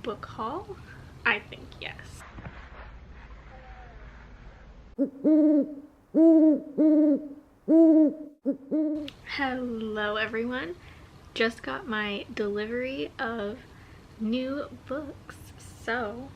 book haul? I think yes. Hello everyone. Just got my delivery of new books. So,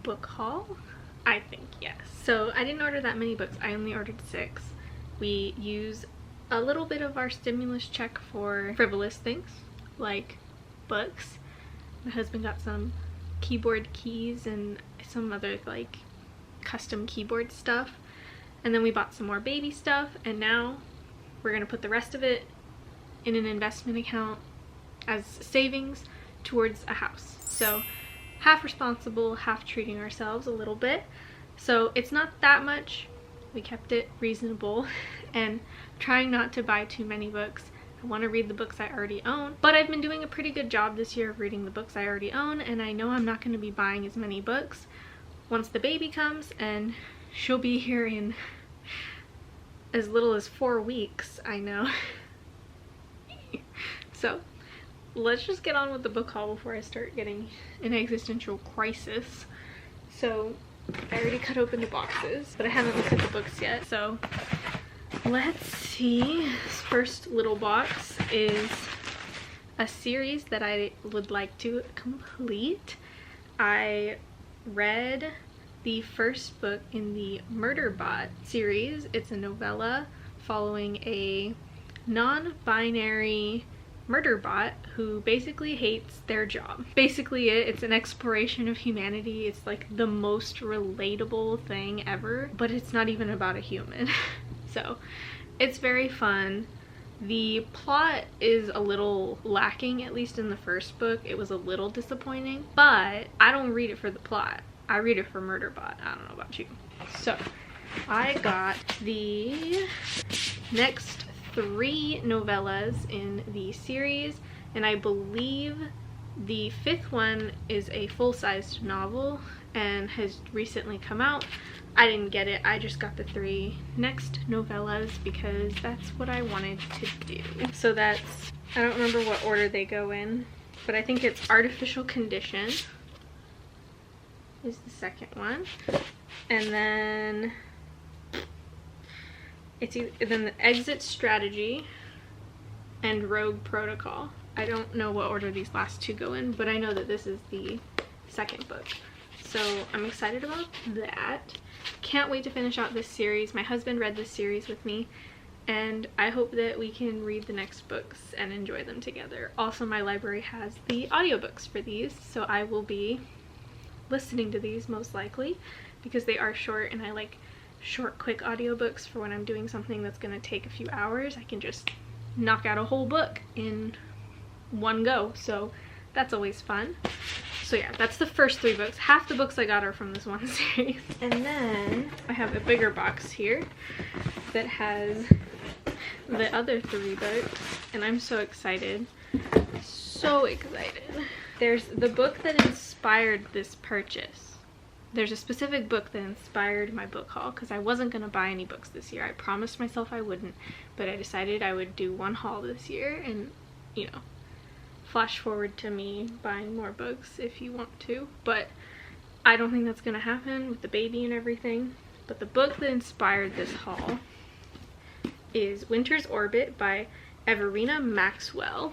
book haul? I think yes. So I didn't order that many books. I only ordered 6. We use a little bit of our stimulus check for frivolous things like books. My husband got some keyboard keys and some other like custom keyboard stuff, and then we bought some more baby stuff, and now we're gonna put the rest of it in an investment account as savings towards a house. So half responsible, half treating ourselves a little bit. So it's not that much. We kept it reasonable and trying not to buy too many books. I want to read the books I already own, but I've been doing a pretty good job this year of reading the books I already own, and I know I'm not going to be buying as many books once the baby comes, and she'll be here in as little as 4 weeks, I know. So let's just get on with the book haul before I start getting an existential crisis. So I already cut open the boxes, but I haven't looked at the books yet, so let's see. This first little box is a series that I would like to complete. I read the first book in the Murderbot series. It's a novella following a non-binary murderbot who basically hates their job. Basically it's an exploration of humanity. It's like the most relatable thing ever, but it's not even about a human. So it's very fun. The plot is a little lacking, at least in the first book. It was a little disappointing, but I don't read it for the plot. I read it for Murderbot. I don't know about you. So I got the next 3 novellas in the series, and I believe the 5th one is a full-sized novel and has recently come out. I didn't get it. I just got the 3 next novellas because that's what I wanted to do. So that's, I don't remember what order they go in, but I think it's Artificial Condition is the second one, and then it's then the Exit Strategy and Rogue Protocol. I don't know what order these last 2 go in, but I know that this is the second book. So I'm excited about that. Can't wait to finish out this series. My husband read this series with me, and I hope that we can read the next books and enjoy them together. Also, my library has the audiobooks for these, so I will be listening to these most likely because they are short, and I like short, quick audiobooks for when I'm doing something that's going to take a few hours. I can just knock out a whole book in one go, so that's always fun. So yeah, that's the first 3 books. Half the books I got are from this one series. And then I have a bigger box here that has the other 3 books, and I'm so excited. So excited. There's the book that inspired this purchase. There's a specific book that inspired my book haul because I wasn't going to buy any books this year. I promised myself I wouldn't, but I decided I would do one haul this year, and you know, flash forward to me buying more books if you want to, but I don't think that's going to happen with the baby and everything. But the book that inspired this haul is Winter's Orbit by Everina Maxwell.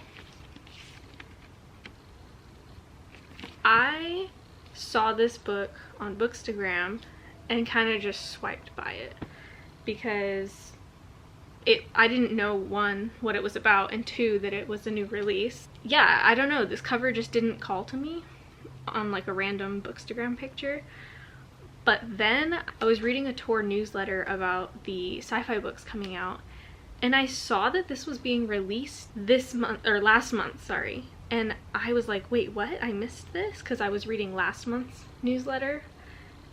I saw this book on Bookstagram and kind of just swiped by it because I didn't know, 1, what it was about, and 2, that it was a new release. Yeah, I don't know, this cover just didn't call to me on like a random Bookstagram picture. But then I was reading a tour newsletter about the Sci-Fi books coming out, and I saw that this was being released this month, or last month, sorry. And I was like, wait, what? I missed this? Because I was reading last month's newsletter.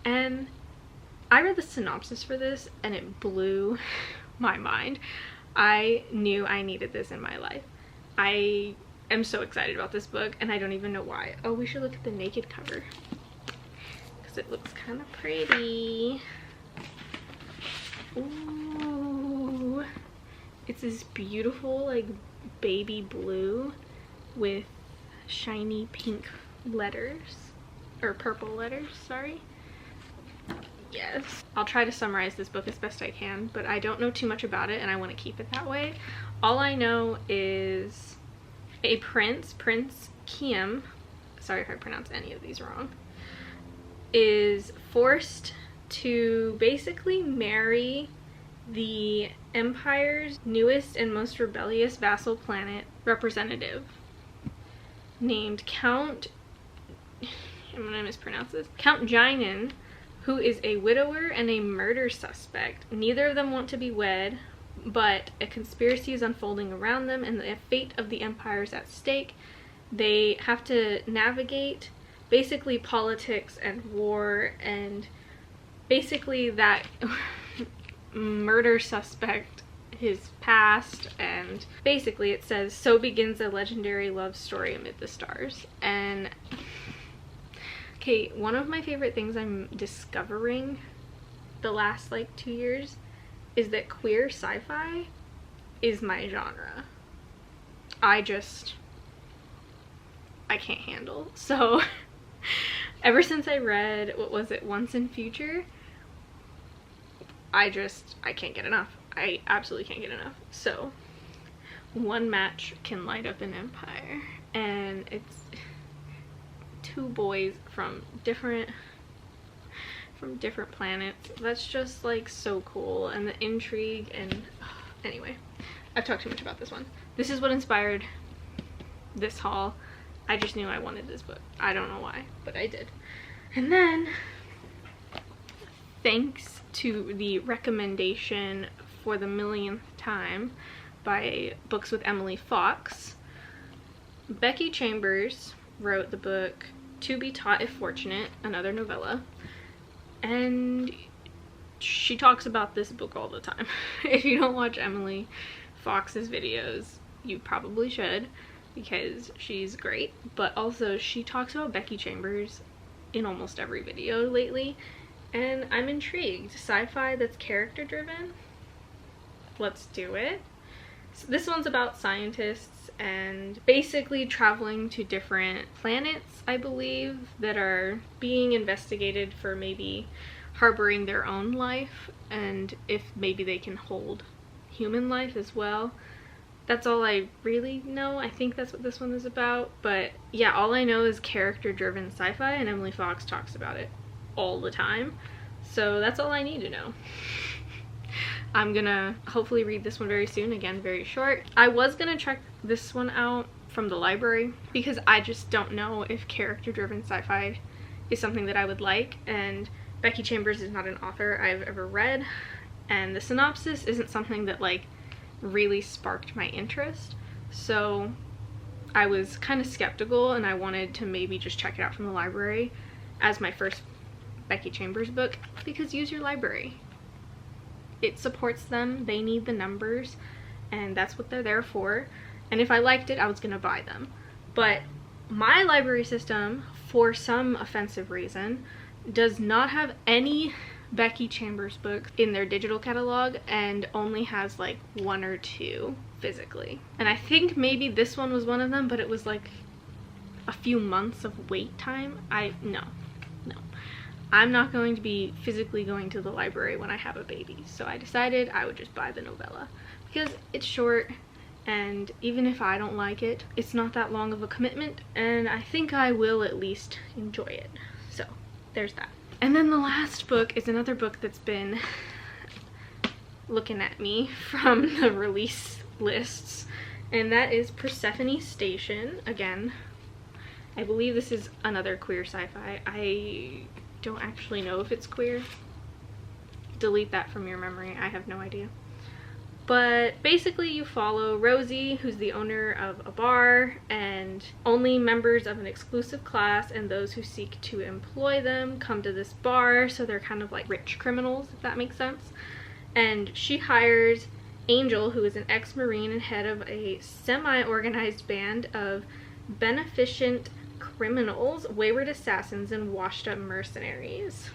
And I read the synopsis for this, and it blew my mind. I knew I needed this in my life. I am so excited about this book, and I don't even know why. Oh, we should look at the naked cover because it looks kind of pretty. Ooh. It's this beautiful like baby blue with shiny pink letters, or purple letters, sorry. Yes. I'll try to summarize this book as best I can, but I don't know too much about it and I want to keep it that way. All I know is a prince, Prince Kiem, sorry if I pronounce any of these wrong, is forced to basically marry the Empire's newest and most rebellious vassal planet representative named Count, I'm gonna mispronounce this, Count Jinan, who is a widower and a murder suspect. Neither of them want to be wed, but a conspiracy is unfolding around them and the fate of the Empire is at stake. They have to navigate basically politics and war and basically that murder suspect, his past, and basically it says, so begins a legendary love story amid the stars. And okay, one of my favorite things I'm discovering the last like 2 years is that queer sci-fi is my genre. I can't handle. So ever since I read, what was it, Once in Future, I can't get enough. I absolutely can't get enough. So one match can light up an empire, and it's two boys from different planets. That's just like so cool, and the intrigue, and anyway, I've talked too much about this one. This is what inspired this haul. I just knew I wanted this book. I don't know why, but I did. And then thanks to the recommendation for the millionth time by Books with Emily Fox, Becky Chambers wrote the book To Be Taught If Fortunate, another novella, and she talks about this book all the time. If you don't watch Emily Fox's videos, you probably should, because she's great. But also she talks about Becky Chambers in almost every video lately, and I'm intrigued. Sci-fi that's character driven, let's do it. So this one's about scientists and basically traveling to different planets, I believe, that are being investigated for maybe harboring their own life, and if maybe they can hold human life as well. That's all I really know. I think that's what this one is about. But yeah, all I know is character driven sci-fi, and Emily Fox talks about it all the time. So that's all I need to know. I'm gonna hopefully read this one very soon. Again, very short. I was gonna check this one out from the library because I just don't know if character driven sci-fi is something that I would like, and Becky Chambers is not an author I've ever read, and the synopsis isn't something that like really sparked my interest. So I was kind of skeptical, and I wanted to maybe just check it out from the library as my first Becky Chambers book, because use your library. It supports them. They need the numbers, and that's what they're there for. And if I liked it, I was gonna buy them. But my library system, for some offensive reason, does not have any Becky Chambers books in their digital catalog, and only has like 1 or 2 physically. And I think maybe this one was one of them, but it was like a few months of wait time. No. I'm not going to be physically going to the library when I have a baby, so I decided I would just buy the novella because it's short, and even if I don't like it, it's not that long of a commitment, and I think I will at least enjoy it. So there's that. And then the last book is another book that's been looking at me from the release lists, and that is Persephone Station. Again, I believe this is another queer sci-fi. I don't actually know if it's queer. Delete that from your memory. I have no idea. But basically you follow Rosie, who's the owner of a bar, and only members of an exclusive class and those who seek to employ them come to this bar, so they're kind of like rich criminals, if that makes sense. And she hires Angel, who is an ex-Marine and head of a semi-organized band of beneficent criminals, wayward assassins, and washed-up mercenaries.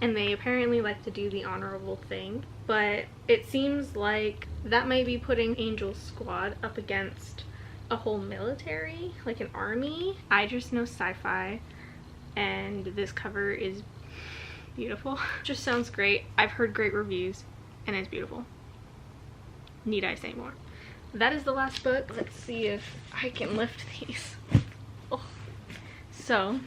And they apparently like to do the honorable thing, but it seems like that might be putting Angel's squad up against a whole military, like an army. I just know sci-fi, and this cover is beautiful. Just sounds great. I've heard great reviews, and it's beautiful. Need I say more? That is the last book. Let's see if I can lift these. Oh. So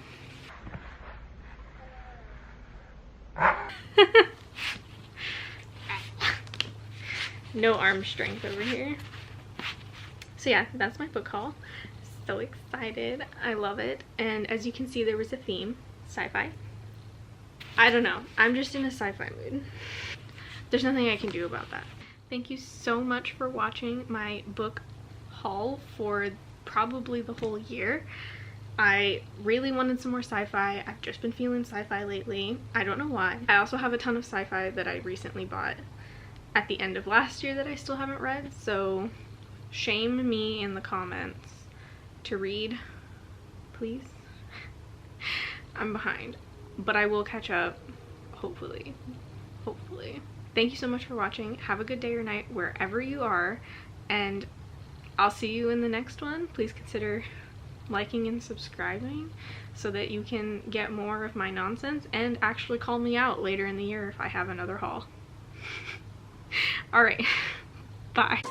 no arm strength over here. So yeah, that's my book haul. So excited. I love it. And as you can see, there was a theme. Sci-fi. I don't know. I'm just in a sci-fi mood. There's nothing I can do about that. Thank you so much for watching my book haul for probably the whole year. I really wanted some more sci-fi. I've just been feeling sci-fi lately. I don't know why. I also have a ton of sci-fi that I recently bought at the end of last year that I still haven't read, so shame me in the comments to read, please. I'm behind, but I will catch up, hopefully. Thank you so much for watching. Have a good day or night wherever you are, and I'll see you in the next one. Please consider liking and subscribing so that you can get more of my nonsense and actually call me out later in the year if I have another haul. All right, bye.